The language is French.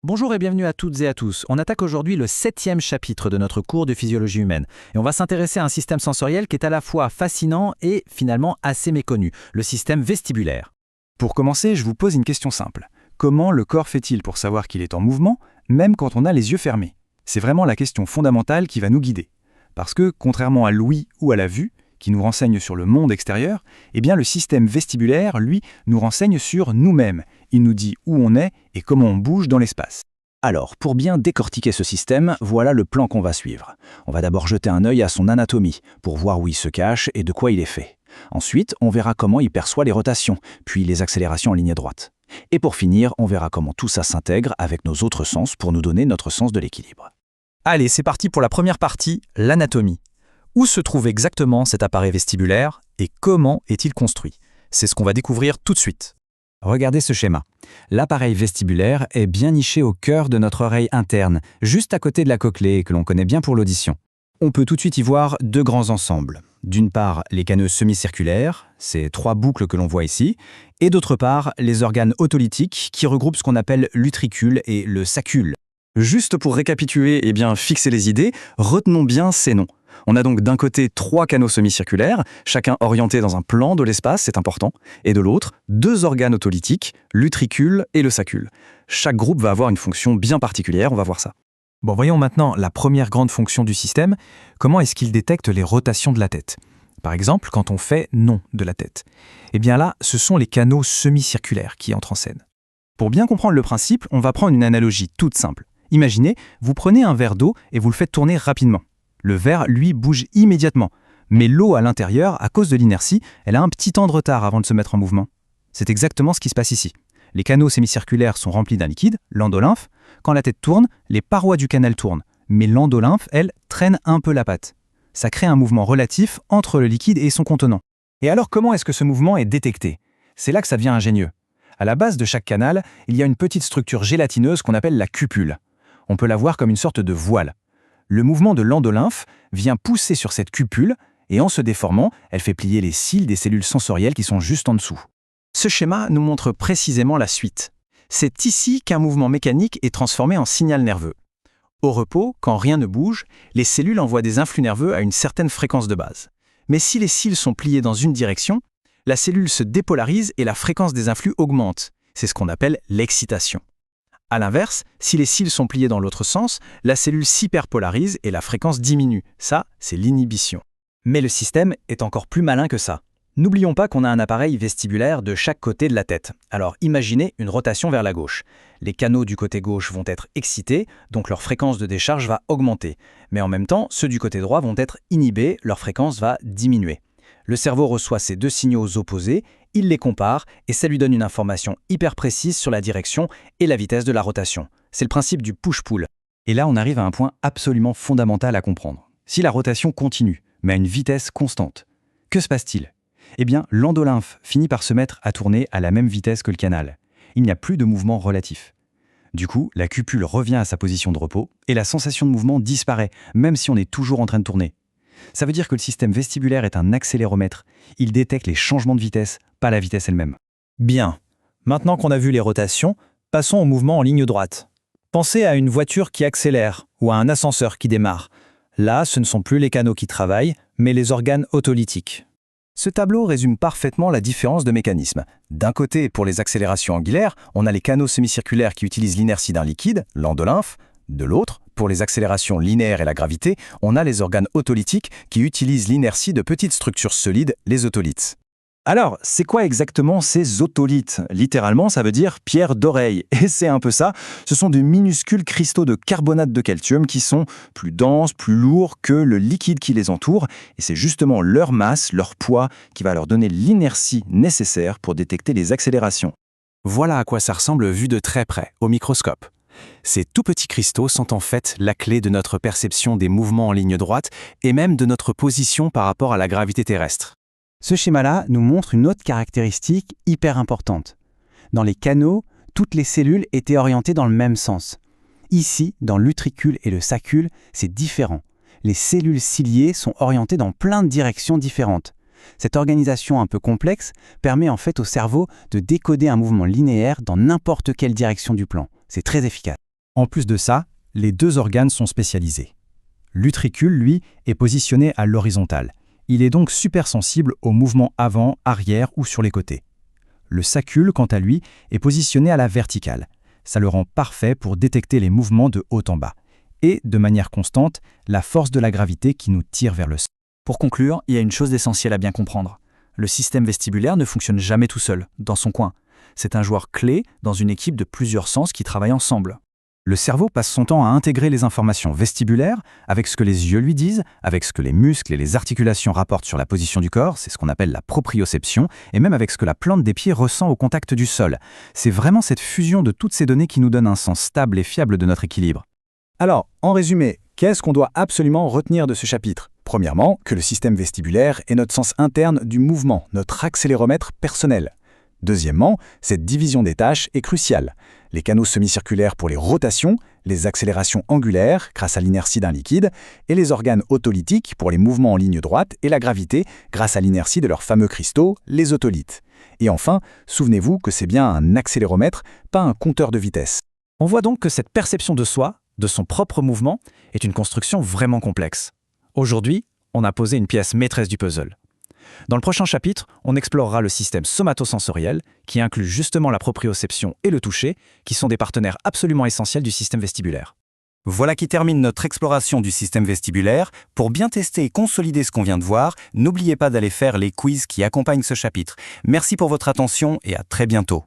Bonjour et bienvenue à toutes et à tous. On attaque aujourd'hui le 7e chapitre de notre cours de physiologie humaine. Et on va s'intéresser à un système sensoriel qui est à la fois fascinant et finalement assez méconnu, le système vestibulaire. Pour commencer, je vous pose une question simple. Comment le corps fait-il pour savoir qu'il est en mouvement, même quand on a les yeux fermés? C'est vraiment la question fondamentale qui va nous guider. Parce que, contrairement à l'ouïe ou à la vue, qui nous renseignent sur le monde extérieur, eh bien le système vestibulaire, lui, nous renseigne sur nous-mêmes. Il nous dit où on est et comment on bouge dans l'espace. Alors, pour bien décortiquer ce système, voilà le plan qu'on va suivre. On va d'abord jeter un œil à son anatomie, pour voir où il se cache et de quoi il est fait. Ensuite, on verra comment il perçoit les rotations, puis les accélérations en ligne droite. Et pour finir, on verra comment tout ça s'intègre avec nos autres sens pour nous donner notre sens de l'équilibre. Allez, c'est parti pour la première partie, l'anatomie. Où se trouve exactement cet appareil vestibulaire et comment est-il construit? C'est ce qu'on va découvrir tout de suite. Regardez ce schéma. L'appareil vestibulaire est bien niché au cœur de notre oreille interne, juste à côté de la cochlée que l'on connaît bien pour l'audition. On peut tout de suite y voir deux grands ensembles. D'une part, les canaux semi-circulaires, ces trois boucles que l'on voit ici, et d'autre part, les organes otolytiques qui regroupent ce qu'on appelle l'utricule et le sacule. Juste pour récapituler et bien fixer les idées, retenons bien ces noms. On a donc d'un côté 3 canaux semi-circulaires, chacun orienté dans un plan de l'espace, c'est important, et de l'autre, 2 organes otolytiques, l'utricule et le sacule. Chaque groupe va avoir une fonction bien particulière, on va voir ça. Bon, voyons maintenant la première grande fonction du système. Comment est-ce qu'il détecte les rotations de la tête? Par exemple, quand on fait non de la tête. Eh bien là, ce sont les canaux semi-circulaires qui entrent en scène. Pour bien comprendre le principe, on va prendre une analogie toute simple. Imaginez, vous prenez un verre d'eau et vous le faites tourner rapidement. Le verre, lui, bouge immédiatement. Mais l'eau à l'intérieur, à cause de l'inertie, elle a un petit temps de retard avant de se mettre en mouvement. C'est exactement ce qui se passe ici. Les canaux sémicirculaires sont remplis d'un liquide, l'endolymphe. Quand la tête tourne, les parois du canal tournent. Mais l'endolymphe, elle, traîne un peu la patte. Ça crée un mouvement relatif entre le liquide et son contenant. Et alors, comment est-ce que ce mouvement est détecté? C'est là que ça devient ingénieux. À la base de chaque canal, il y a une petite structure gélatineuse qu'on appelle la cupule. On peut la voir comme une sorte de voile. Le mouvement de l'endolymphe vient pousser sur cette cupule et en se déformant, elle fait plier les cils des cellules sensorielles qui sont juste en dessous. Ce schéma nous montre précisément la suite. C'est ici qu'un mouvement mécanique est transformé en signal nerveux. Au repos, quand rien ne bouge, les cellules envoient des influx nerveux à une certaine fréquence de base. Mais si les cils sont pliés dans une direction, la cellule se dépolarise et la fréquence des influx augmente. C'est ce qu'on appelle l'excitation. A l'inverse, si les cils sont pliés dans l'autre sens, la cellule s'hyperpolarise et la fréquence diminue. Ça, c'est l'inhibition. Mais le système est encore plus malin que ça. N'oublions pas qu'on a un appareil vestibulaire de chaque côté de la tête. Alors imaginez une rotation vers la gauche. Les canaux du côté gauche vont être excités, donc leur fréquence de décharge va augmenter. Mais en même temps, ceux du côté droit vont être inhibés, leur fréquence va diminuer. Le cerveau reçoit ces deux signaux opposés, il les compare et ça lui donne une information hyper précise sur la direction et la vitesse de la rotation. C'est le principe du push-pull. Et là, on arrive à un point absolument fondamental à comprendre. Si la rotation continue, mais à une vitesse constante, que se passe-t-il? Eh bien, l'endolymphe finit par se mettre à tourner à la même vitesse que le canal. Il n'y a plus de mouvement relatif. Du coup, la cupule revient à sa position de repos et la sensation de mouvement disparaît, même si on est toujours en train de tourner. Ça veut dire que le système vestibulaire est un accéléromètre. Il détecte les changements de vitesse, pas la vitesse elle-même. Bien. Maintenant qu'on a vu les rotations, passons au mouvement en ligne droite. Pensez à une voiture qui accélère ou à un ascenseur qui démarre. Là, ce ne sont plus les canaux qui travaillent, mais les organes otolytiques. Ce tableau résume parfaitement la différence de mécanisme. D'un côté, pour les accélérations angulaires, on a les canaux semi-circulaires qui utilisent l'inertie d'un liquide, l'endolymphe. De l'autre, pour les accélérations linéaires et la gravité, on a les organes otolytiques qui utilisent l'inertie de petites structures solides, les otolithes. Alors, c'est quoi exactement ces otolithes? Littéralement, ça veut dire pierre d'oreille. Et c'est un peu ça. Ce sont de minuscules cristaux de carbonate de calcium qui sont plus denses, plus lourds que le liquide qui les entoure. Et c'est justement leur masse, leur poids, qui va leur donner l'inertie nécessaire pour détecter les accélérations. Voilà à quoi ça ressemble vu de très près, au microscope. Ces tout petits cristaux sont en fait la clé de notre perception des mouvements en ligne droite et même de notre position par rapport à la gravité terrestre. Ce schéma-là nous montre une autre caractéristique hyper importante. Dans les canaux, toutes les cellules étaient orientées dans le même sens. Ici, dans l'utricule et le sacule, c'est différent. Les cellules ciliées sont orientées dans plein de directions différentes. Cette organisation un peu complexe permet en fait au cerveau de décoder un mouvement linéaire dans n'importe quelle direction du plan. C'est très efficace. En plus de ça, les deux organes sont spécialisés. L'utricule, lui, est positionné à l'horizontale. Il est donc super sensible aux mouvements avant, arrière ou sur les côtés. Le sacule, quant à lui, est positionné à la verticale. Ça le rend parfait pour détecter les mouvements de haut en bas. Et, de manière constante, la force de la gravité qui nous tire vers le sol. Pour conclure, il y a une chose essentielle à bien comprendre. Le système vestibulaire ne fonctionne jamais tout seul, dans son coin. C'est un joueur clé dans une équipe de plusieurs sens qui travaillent ensemble. Le cerveau passe son temps à intégrer les informations vestibulaires avec ce que les yeux lui disent, avec ce que les muscles et les articulations rapportent sur la position du corps, c'est ce qu'on appelle la proprioception, et même avec ce que la plante des pieds ressent au contact du sol. C'est vraiment cette fusion de toutes ces données qui nous donne un sens stable et fiable de notre équilibre. Alors, en résumé, qu'est-ce qu'on doit absolument retenir de ce chapitre? Premièrement, que le système vestibulaire est notre sens interne du mouvement, notre accéléromètre personnel. Deuxièmement, cette division des tâches est cruciale. Les canaux semi-circulaires pour les rotations, les accélérations angulaires grâce à l'inertie d'un liquide, et les organes otolithiques pour les mouvements en ligne droite et la gravité grâce à l'inertie de leurs fameux cristaux, les otolithes. Et enfin, souvenez-vous que c'est bien un accéléromètre, pas un compteur de vitesse. On voit donc que cette perception de soi, de son propre mouvement, est une construction vraiment complexe. Aujourd'hui, on a posé une pièce maîtresse du puzzle. Dans le prochain chapitre, on explorera le système somatosensoriel, qui inclut justement la proprioception et le toucher, qui sont des partenaires absolument essentiels du système vestibulaire. Voilà qui termine notre exploration du système vestibulaire. Pour bien tester et consolider ce qu'on vient de voir, n'oubliez pas d'aller faire les quiz qui accompagnent ce chapitre. Merci pour votre attention et à très bientôt.